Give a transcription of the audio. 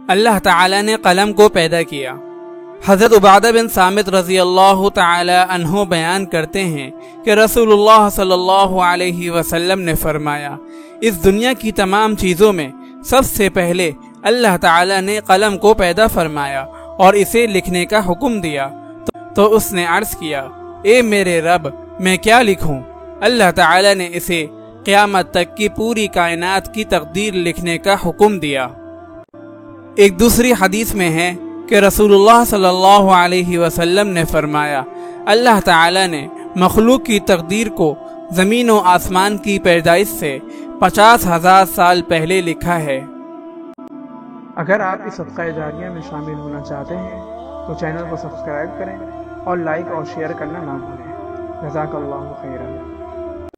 اللہ تعالی نے قلم کو پیدا کیا۔ حضرت عبادہ بن صامت رضی اللہ تعالی عنہ بیان کرتے ہیں کہ رسول اللہ صلی اللہ علیہ وسلم نے فرمایا، اس دنیا کی تمام چیزوں میں سب سے پہلے اللہ تعالی نے قلم کو پیدا فرمایا اور اسے لکھنے کا حکم دیا، تو اس نے عرض کیا، اے میرے رب، میں کیا لکھوں؟ اللہ تعالی نے اسے قیامت تک کی پوری کائنات کی تقدیر لکھنے کا حکم دیا۔ ایک دوسری حدیث میں ہے کہ رسول اللہ صلی اللہ علیہ وسلم نے فرمایا، اللہ تعالی نے مخلوق کی تقدیر کو زمین و آسمان کی پیدائش سے 50,000 سال پہلے لکھا ہے۔ اگر آپ اس صدقہ جاریہ میں شامل ہونا چاہتے ہیں تو چینل کو سبسکرائب کریں اور لائک اور شیئر کرنا نہ بھولیں۔ جزاک اللہ خیرا۔